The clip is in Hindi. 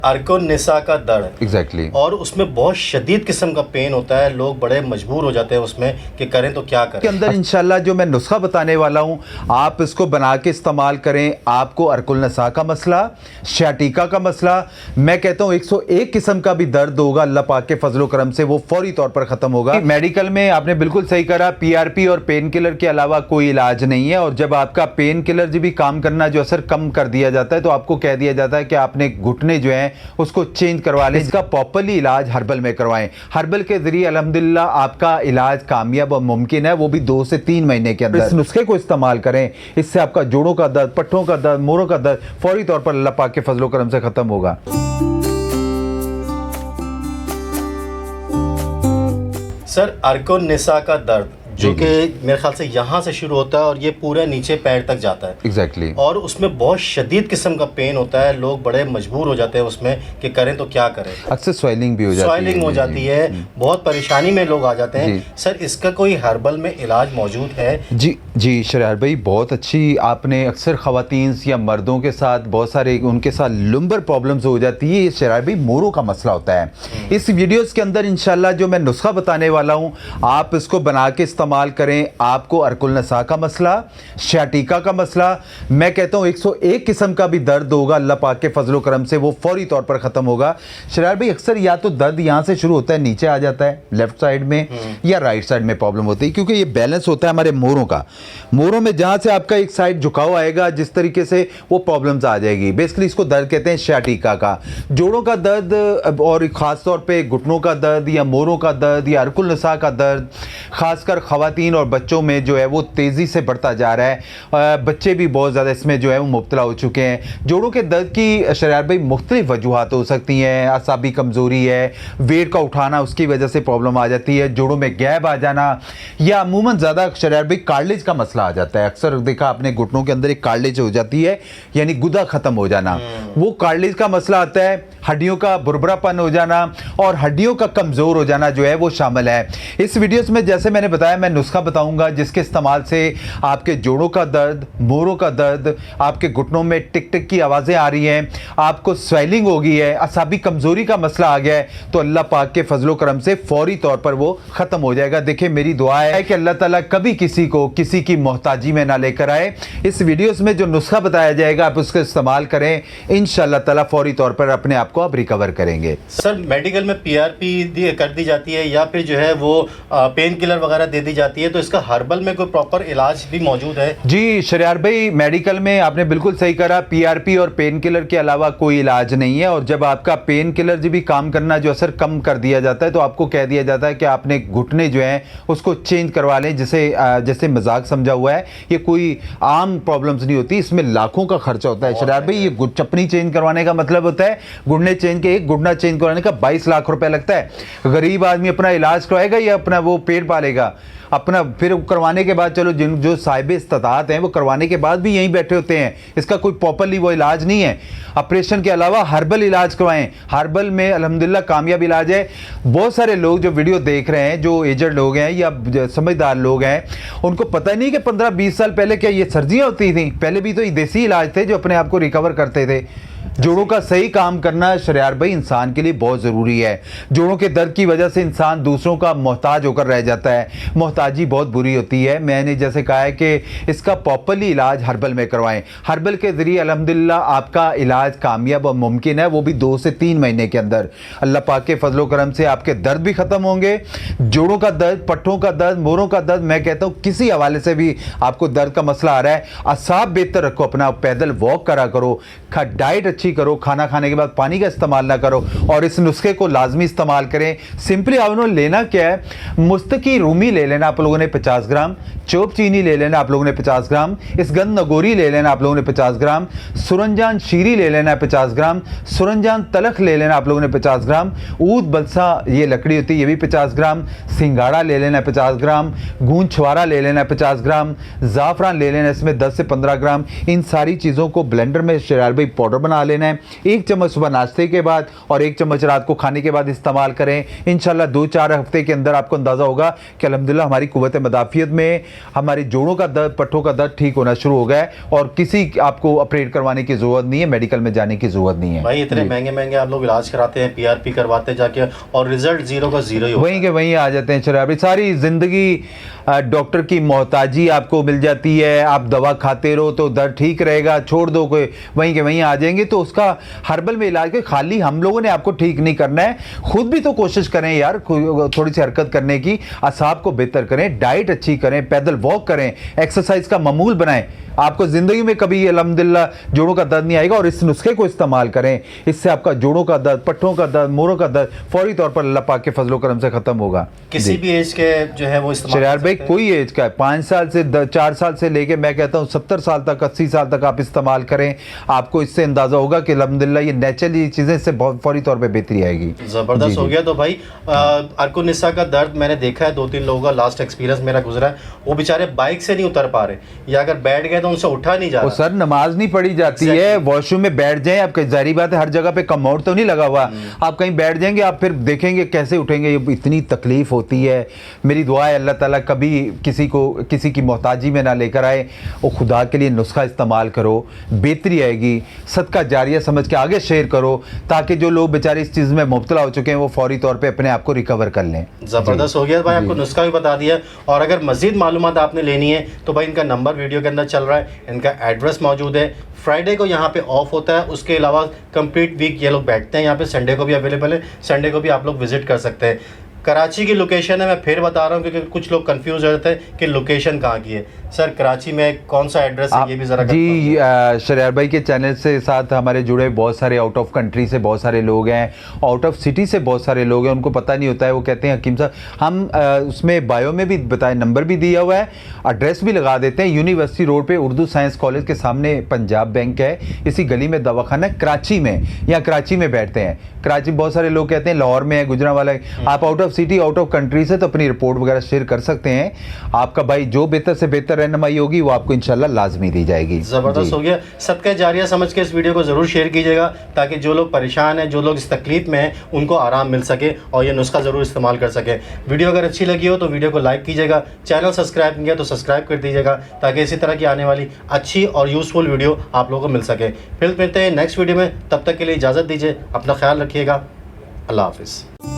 अर्कोनिसा का दर्द एग्जैक्टली और उसमें बहुत शदीद किस्म का पेन होता है। लोग बड़े मजबूर हो जाते हैं उसमें कि करें तो क्या करें। के अंदर इंशाल्लाह जो मैं नुस्खा बताने वाला हूं, आप इसको बना के इस्तेमाल करें। आपको अर्कुलनसा का मसला, शयाटिका का मसला, मैं कहता हूं 101 किस्म का भी दर्द होगा, अल्लाह पाक के फजलो करम से वो फौरी तौर पर खत्म होगा। मेडिकल में आपने बिल्कुल सही करा, पीआरपी और पेन किलर के अलावा कोई इलाज नहीं है। और जब आपका पेन किलर जो भी काम करना जो असर कम कर दिया जाता है, तो आपको कह दिया जाता है कि आपने घुटने जो है उसको चेंज करवा लें। इसका प्रॉपरली इलाज हर्बल में करवाएं। हर्बल के जरिए अल्हम्दुलिल्लाह आपका इलाज कामयाब और मुमकिन है, वो भी 2 से 3 महीने के अंदर। इस नुस्खे को इस्तेमाल करें, इससे आपका जोड़ों का दर्द, पट्टों का दर्द, मोरों का दर्द फौरी तौर पर अल्लाह पाक के फजलो करम से खत्म होगा। सर, अर्कोनिसा का दर्द जो कि मेरे ख्याल से यहाँ से शुरू होता है और ये पूरे नीचे पैर तक जाता है। एग्जैक्टली और उसमें बहुत शदीद किस्म का पेन होता है। लोग बड़े मजबूर हो जाते हैं उसमें कि करें तो क्या करें। अक्सर स्वेलिंग भी हो जाती है। स्वेलिंग हो जाती है, बहुत परेशानी में लोग आ जाते हैं। सर, इसका कोई हर्बल में इलाज मौजूद है? जी शरार भाई, बहुत अच्छी। आपने अक्सर ख़वातीन या मर्दों के साथ बहुत सारे उनके साथ लुम्बर प्रॉब्लम्स हो जाती है। ये शरार भाई मोरों का मसला होता है। इस वीडियोस के अंदर इंशाल्लाह जो मैं नुस्खा बताने वाला हूँ, आप इसको बना के इस्तेमाल करें। आपको अर्कुलनसा का मसला, शयाटिका का मसला, मैं कहता हूँ 101 किस्म का भी दर्द होगा, अल्लाह पाक के फजलो करम से वो फौरी तौर पर खत्म होगा। शरार भाई, अक्सर या तो दर्द यहाँ से शुरू होता है, नीचे आ जाता है लेफ्ट साइड में, या राइट साइड में प्रॉब्लम होती है, क्योंकि ये बैलेंस होता है हमारे मोरों का। मोरों में जहाँ से आपका एक साइड झुकाव आएगा, जिस तरीके से वो प्रॉब्लम्स आ जाएगी। बेसिकली इसको दर्द कहते हैं शयाटिका का। जोड़ों का दर्द और ख़ास तौर पे घुटनों का दर्द या मोरों का दर्द या अर्कुलनसा का दर्द खासकर ख़वातीन और बच्चों में जो है वो तेज़ी से बढ़ता जा रहा है। बच्चे भी बहुत ज़्यादा इसमें जो है वो मुब्तला हो चुके हैं। जोड़ों के दर्द की शरार भाई मुख्तलिफ वजूहात हो सकती हैं। असाबी कमज़ोरी है, वेट का उठाना, उसकी वजह से प्रॉब्लम आ जाती है। जोड़ों में गैप आ जाना, या अमूमन ज़्यादा शरार भाई कार्टिलेज का मसला आ जाता है। अक्सर देखा आपने घुटनों के अंदर एक कार्टिलेज हो जाती है, यानी गुदा ख़त्म हो जाना, वो कार्टिलेज का मसला आता है। हड्डियों का बुरबुरापन हो जाना और हड्डियों का कमज़ोर हो जाना जो है वो शामिल है। इस वीडियोस में जैसे मैंने बताया, मैं नुस्खा बताऊंगा जिसके इस्तेमाल से आपके जोड़ों का दर्द, मोरों का दर्द, आपके घुटनों में टिक टिक की आवाज़ें आ रही हैं, आपको स्वेलिंग हो गई है, असाबी कमज़ोरी का मसला आ गया है, तो अल्लाह पाक के फजलो करम से फौरी तौर पर वो ख़त्म हो जाएगा। देखिए, मेरी दुआ है कि अल्लाह ताला कभी किसी को किसी की मोहताजी में ना लेकर आए। इस वीडियोस में जो नुस्खा बताया जाएगा, आप उसका इस्तेमाल करें, इंशाअल्लाह ताला फौरी तौर पर अपने आप को आप रिकवर करेंगे। सर, मेडिकल में पीआरपी कर दी जाती है या फिर जो है वो पेन किलर वगैरह दे दी जाती है, तो इसका हर्बल में कोई प्रॉपर इलाज भी मौजूद है? जी शरियार भाई, मेडिकल में आपने बिल्कुल सही करा, पीआरपी और पेन किलर के अलावा कोई इलाज नहीं है। और जब आपका पेन किलर जो भी काम करना जो असर कम कर दिया जाता है, तो आपको कह दिया जाता है कि आपने घुटने जो हैं उसको चेंज करवा लें। जैसे मजाक समझा हुआ है, ये कोई आम प्रॉब्लम्स नहीं होती, इसमें लाखों का खर्चा होता है। शरियार भाई, ये चपनी चेंज करवाने का मतलब होता है, घुटने चेंज के, एक घुटना चेंज करवाने का 22 लाख रुपए लगता है। गरीब आदमी अपना इलाज करवाएगा या अपना वो पेट पालेगा अपना? फिर करवाने के बाद चलो जो साहिब इस्तात हैं वो करवाने के बाद भी यहीं बैठे होते हैं। इसका कोई प्रॉपरली वो इलाज नहीं है। ऑपरेशन के अलावा हर्बल इलाज करवाएं। हर्बल में अल्हम्दुलिल्लाह कामयाब इलाज है। बहुत सारे लोग जो वीडियो देख रहे हैं, जो एजड लोग हैं या समझदार लोग हैं, उनको पता नहीं कि 15-20 साल पहले क्या ये सर्जियाँ होती थी। पहले भी तो ये देसी इलाज थे जो अपने आप को रिकवर करते थे। जोड़ों का सही काम करना शरियार भाई इंसान के लिए बहुत ज़रूरी है। जोड़ों के दर्द की वजह से इंसान दूसरों का मोहताज होकर रह जाता है। मोहताजी बहुत बुरी होती है। मैंने जैसे कहा है कि इसका प्रॉपरली इलाज हर्बल में करवाएं। हर्बल के ज़रिए अल्हम्दुलिल्लाह आपका इलाज कामयाब और मुमकिन है, वो भी 2 से 3 महीने के अंदर। अल्लाह पाक के फजलो करम से आपके दर्द भी ख़त्म होंगे। जोड़ों का दर्द, पट्टों का दर्द, मोरों का दर्द, मैं कहता हूँ किसी हवाले से भी आपको दर्द का मसला आ रहा है, असाब बेहतर रखो, अपना पैदल वॉक करा करो, डाइट अच्छी करो, खाना खाने के बाद पानी का इस्तेमाल ना करो, और इस नुस्खे को लाजमी इस्तेमाल करें। सिंपली आपने लेना क्या है, मुस्तकी रूमी ले लेना आप लोगों ने 50 ग्राम, चोप चीनी ले लेना आप लोगों ने 50 ग्राम, इसगंध नगोरी ले लेना आप लोगों ने 50 ग्राम, सुरंजान शीरी ले लेना 50 ग्राम, सुरंजान तलख ले लेना आप लोगों ने 50 ग्राम, ऊद बलसा ये लकड़ी होती है ये भी 50 ग्राम, सिंगाड़ा ले लेना 50 ग्राम, गूंद छुआरा ले लेना 50 ग्राम, ज़ाफ़रान ले लेना इसमें 10 से 15 ग्राम। इन सारी चीज़ों को ब्लेंडर में शरार भाई पाउडर बना लेना है। 1 चम्मच सुबह नाश्ते के बाद और 1 चम्मच रात को खाने के बाद इस्तेमाल करें। इंशाल्लाह 2-4 हफ्ते के अंदर आपको अंदाज़ा होगा कि अल्हम्दुलिल्लाह हमारी कुव्वत मदाफियत में हमारे जोड़ों का दर्द, पट्टों का दर्द ठीक होना शुरू हो गया है और किसी आपको ऑपरेट करवाने की ज़रूरत नहीं है, मेडिकल में जाने की ज़रूरत नहीं है। भाई इतने महंगे महंगे आप लोग इलाज कराते हैं, PRP करवाते जाके और रिजल्ट जीरो का जीरो ही होता वहीं के वहीं आ जाते हैं। शराबी सारी ज़िंदगी डॉक्टर की मोहताजी आपको मिल जाती है, आप दवा खाते रहो तो दर्द ठीक रहेगा, छोड़ दो कोई वहीं के वहीं आ जाएंगे। तो उसका हर्बल में इलाज के खाली हम लोगों ने आपको ठीक नहीं करना है, खुद भी तो कोशिश करें यार, थोड़ी सी हरकत करने की, असाब को बेहतर करें, डाइट अच्छी करें, पैदल वॉक करें, एक्सरसाइज का मामूल बनाएं। आपको ज़िंदगी में कभी अल्हम्दुलिल्लाह जोड़ों का दर्द नहीं आएगा और इस नुस्खे को इस्तेमाल करें, इससे आपका जोड़ों का दर्द, पट्टों का दर्द, मोरों का दर्द फौरी तौर पर अल्लाह पाक के फजलो करम से ख़त्म होगा। किसी भी एज के जो है वो इस्तेमाल शरियार कर भाई सकते हैं। कोई एज का है, 5 साल से 4 साल से लेके मैं कहता हूँ 70 साल तक, 80 साल तक आप इस्तेमाल करें, आपको इससे अंदाज़ा होगा कि अल्हम्दुलिल्लाह ये नेचुरली चीज़ें इससे बहुत फौरी तौर पर बेहतरी आएगी। ज़बरदस्त हो गया। तो भाई अर्कुनिसा का दर्द मैंने देखा है, 2-3 लोगों का लास्ट एक्सपीरियंस मेरा गुजरा है, वो बेचारे बाइक से नहीं उतर पा रहे या अगर बैठ गए तो उनसे उठा नहीं जा वो रहा। सर नमाज नहीं पढ़ी जाती है, वॉशरूम में बैठ जाएं आप, जारी बात है हर जगह पे कमोड तो नहीं लगा हुआ, आप कहीं बैठ जाएंगे आप फिर देखेंगे कैसे उठेंगे, ये इतनी तकलीफ होती है। मेरी दुआ है अल्लाह ताला कभी किसी की मोहताजी में ना लेकर आए, वो खुदा के लिए नुस्खा इस्तेमाल करो, बेहतरी आएगी, सदका जारिया समझ के आगे शेयर करो ताकि जो लोग बेचारे इस चीज़ में मुब्तला हो चुके हैं वो फौरी तौर पर अपने आप को रिकवर कर लें। ज़बरदस्त हो गया भाई, आपको नुस्खा भी बता दिया और अगर मज़ीद मालूमात आपने लेनी है तो भाई इनका नंबर वीडियो के अंदर चल रहा है, इनका एड्रेस मौजूद है। फ्राइडे को यहाँ पे ऑफ होता है, उसके अलावा कंप्लीट वीक ये लोग बैठते हैं यहाँ पे, संडे को भी अवेलेबल है, संडे को भी आप लोग विजिट कर सकते हैं। कराची की लोकेशन है, मैं फिर बता रहा हूँ क्योंकि कुछ लोग कंफ्यूज रहते हैं कि लोकेशन कहाँ की है। सर कराची में कौन सा एड्रेस है ये भी ज़रा जी, शरियार भाई के चैनल से साथ हमारे जुड़े बहुत सारे आउट ऑफ कंट्री से बहुत सारे लोग हैं, आउट ऑफ सिटी से बहुत सारे लोग हैं, उनको पता नहीं होता है, वो कहते हैं हकीम साहब हम उसमें बायो में भी बताए, नंबर भी दिया हुआ है, एड्रेस भी लगा देते हैं। यूनिवर्सिटी रोड पे उर्दू साइंस कॉलेज के सामने पंजाब बैंक है, इसी गली में दवाखाना कराची में, या कराची में बैठते हैं। कराची बहुत सारे लोग कहते हैं लाहौर में है, गुजरांवाला है। आप out of city, out of country से तो अपनी रिपोर्ट वगैरह शेयर कर सकते हैं। आपका भाई जो बेहतर से बेहतर रहनुमाई होगी वो आपको इंशाल्लाह लाजमी दी जाएगी। ज़बरदस्त हो गया। सदका जारिया समझ के इस वीडियो को ज़रूर शेयर कीजिएगा ताकि जो लोग परेशान हैं, जो लोग इस तकलीफ में हैं, उनको आराम मिल सके और ये नुस्खा ज़रूर इस्तेमाल कर सके। वीडियो अगर अच्छी लगी हो तो वीडियो को लाइक कीजिएगा, चैनल सब्सक्राइब नहीं किया तो सब्सक्राइब कर दीजिएगा ताकि इसी तरह की आने वाली अच्छी और यूज़फुल वीडियो आप लोगों को मिल सके। फिर मिलते हैं नेक्स्ट वीडियो में, तब तक के लिए इजाज़त दीजिए, अपना ख्याल रखिएगा, अल्लाह हाफिज़।